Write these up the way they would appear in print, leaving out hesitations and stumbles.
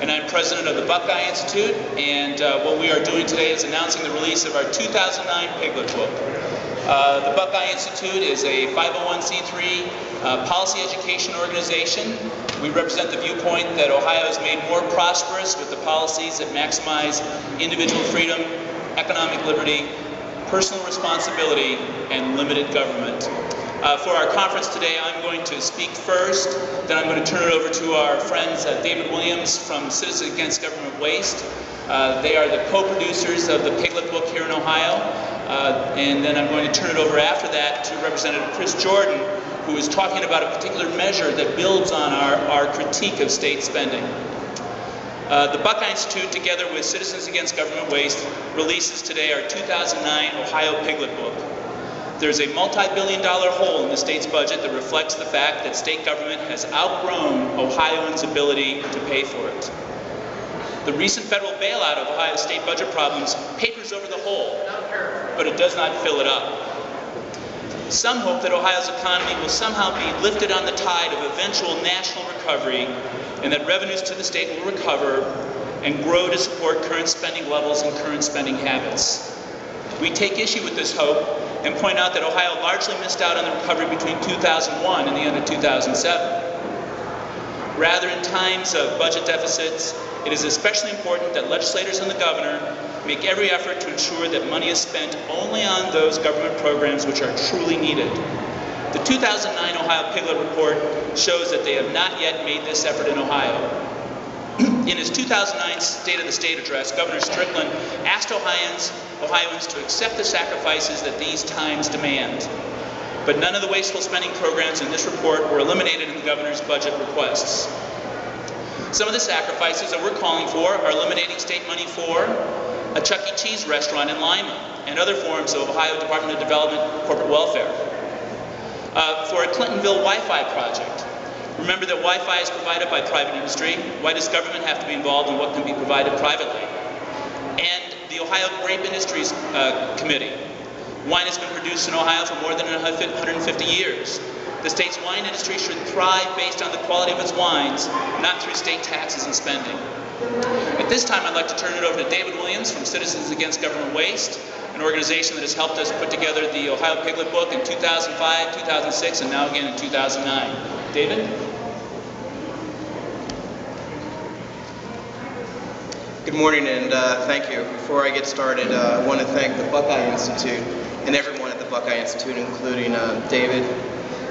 and I'm president of the Buckeye Institute, and what we are doing today is announcing the release of our 2009 Piglet Book. The Buckeye Institute is a 501c3 policy education organization. We represent the viewpoint that Ohio is made more prosperous with the policies that maximize individual freedom, economic liberty, personal responsibility, and limited government. For our conference today, I'm going to speak first, then I'm going to turn it over to our friends David Williams from Citizens Against Government Waste. They are the co-producers of the Piglet Book here in Ohio. And then I'm going to turn it over after that to Representative Chris Jordan, who is talking about a particular measure that builds on our critique of state spending. The Buckeye Institute, together with Citizens Against Government Waste, releases today our 2009 Ohio Piglet Book. There's a multi-billion-dollar hole in the state's budget that reflects the fact that state government has outgrown Ohioans' ability to pay for it. The recent federal bailout of Ohio's state budget problems papers over the hole, but it does not fill it up. Some hope that Ohio's economy will somehow be lifted on the tide of eventual national recovery, and that revenues to the state will recover and grow to support current spending levels and current spending habits. We take issue with this hope and point out that Ohio largely missed out on the recovery between 2001 and the end of 2007. Rather, in times of budget deficits, it is especially important that legislators and the governor make every effort to ensure that money is spent only on those government programs which are truly needed. The 2009 Ohio Piglet Report shows that they have not yet made this effort in Ohio. In his 2009 State of the State address, Governor Strickland asked Ohioans to accept the sacrifices that these times demand. But none of the wasteful spending programs in this report were eliminated in the governor's budget requests. Some of the sacrifices that we're calling for are eliminating state money for a Chuck E. Cheese restaurant in Lima and other forms of Ohio Department of Development corporate welfare. For a Clintonville Wi-Fi project. Remember that Wi-Fi is provided by private industry. Why does government have to be involved in what can be provided privately? And the Ohio Grape Industries Committee. Wine has been produced in Ohio for more than 150 years. The state's wine industry should thrive based on the quality of its wines, not through state taxes and spending. At this time, I'd like to turn it over to David Williams from Citizens Against Government Waste, an organization that has helped us put together the Ohio Piglet Book in 2005, 2006, and now again in 2009. David? Good morning, and thank you. Before I get started, I want to thank the Buckeye Institute and everyone at the Buckeye Institute, including David,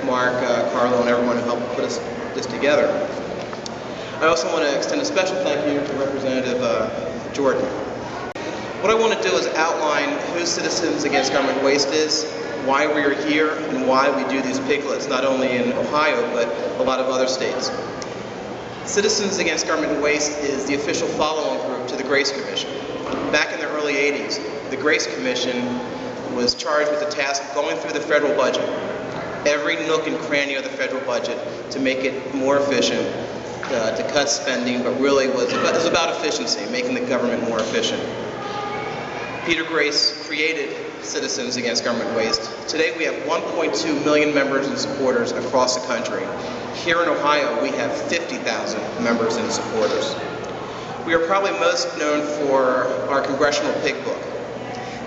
Mark, Carlo, and everyone who helped put this together. I also want to extend a special thank you to Representative Jordan. What I want to do is outline who Citizens Against Government Waste is, why we are here, and why we do these piglets, not only in Ohio, but a lot of other states. Citizens Against Government Waste is the official follow-on group to the Grace Commission. Back in the early 80s, the Grace Commission was charged with the task of going through the federal budget, every nook and cranny of the federal budget, to make it more efficient, to cut spending, but really it was about efficiency, making the government more efficient. Peter Grace created Citizens Against Government Waste. Today we have 1.2 million members and supporters across the country. Here in Ohio, we have 50,000 members and supporters. We are probably most known for our Congressional Pig Book.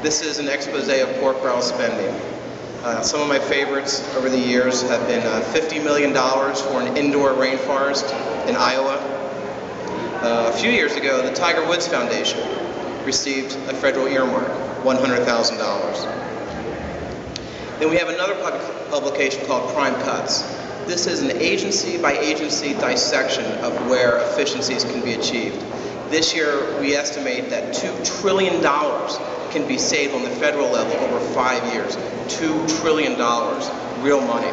This is an expose of pork barrel spending. Some of my favorites over the years have been $50 million for an indoor rainforest in Iowa. A few years ago, the Tiger Woods Foundation received a federal earmark, $100,000. Then we have another publication called Prime Cuts. This is an agency-by-agency dissection of where efficiencies can be achieved. This year, we estimate that $2 trillion can be saved on the federal level over 5 years. $2 trillion, real money.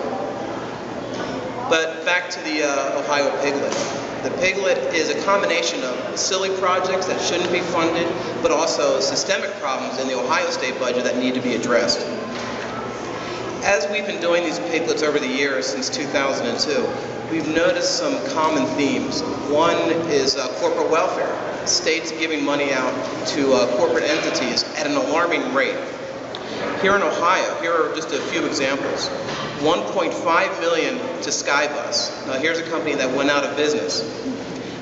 But back to the Ohio Piglet. The Piglet is a combination of silly projects that shouldn't be funded, but also systemic problems in the Ohio state budget that need to be addressed. As we've been doing these piglets over the years since 2002, we've noticed some common themes. One is corporate welfare. States giving money out to corporate entities at an alarming rate. Here in Ohio, here are just a few examples. $1.5 million to Skybus. Now here's a company that went out of business.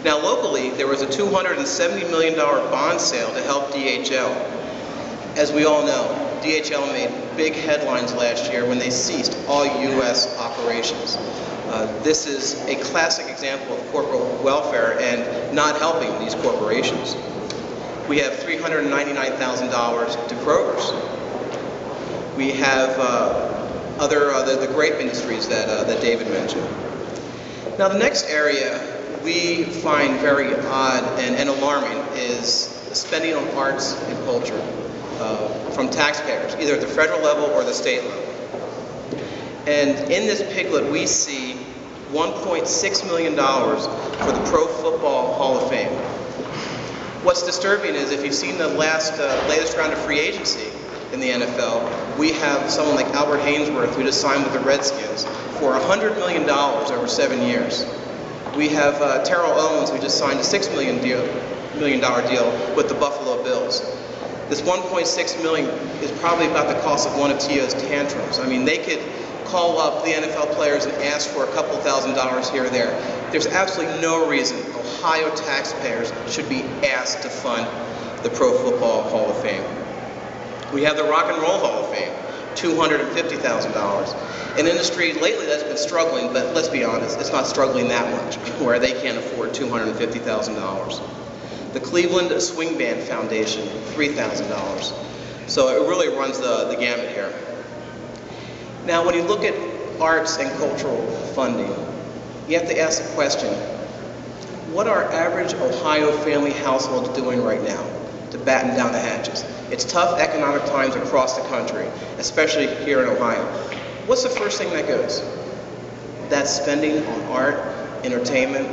Now locally, there was a $270 million bond sale to help DHL. As we all know, DHL made big headlines last year when they ceased all U.S. operations. This is a classic example of corporate welfare and not helping these corporations. We have $399,000 to Kroger's. We have the grape industries that David mentioned. Now the next area we find very odd and alarming is spending on arts and culture from taxpayers, either at the federal level or the state level. And in this Piglet we see $1.6 million for the Pro Football Hall of Fame. What's disturbing is if you've seen the latest round of free agency in the NFL, we have someone like Albert Hainsworth who just signed with the Redskins for $100 million over 7 years. We have Terrell Owens who just signed a $6 million deal with the Buffalo Bills. This $1.6 million is probably about the cost of one of T.O.'s tantrums. I mean, they could call up the NFL players and ask for a couple $1,000s here or there. There's absolutely no reason Ohio taxpayers should be asked to fund the Pro Football Hall of Fame. We have the Rock and Roll Hall of Fame, $250,000. An industry lately that's been struggling, but let's be honest, it's not struggling that much, where they can't afford $250,000. The Cleveland Swing Band Foundation, $3,000. So it really runs the gamut here. Now, when you look at arts and cultural funding, you have to ask the question, what are average Ohio family households doing right now to batten down the hatches? It's tough economic times across the country, especially here in Ohio. What's the first thing that goes? That's spending on art, entertainment,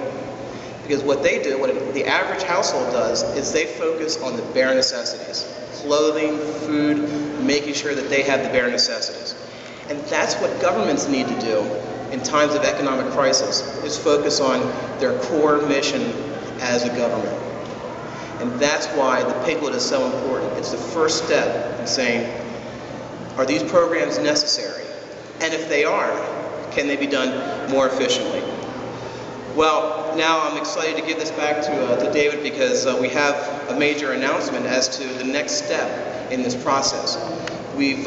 because what they do, what the average household does, is they focus on the bare necessities. Clothing, food, making sure that they have the bare necessities. And that's what governments need to do in times of economic crisis, is focus on their core mission as a government. And that's why the Piglet is so important. It's the first step in saying, are these programs necessary? And if they are, can they be done more efficiently? Well, now I'm excited to give this back to David because we have a major announcement as to the next step in this process. We've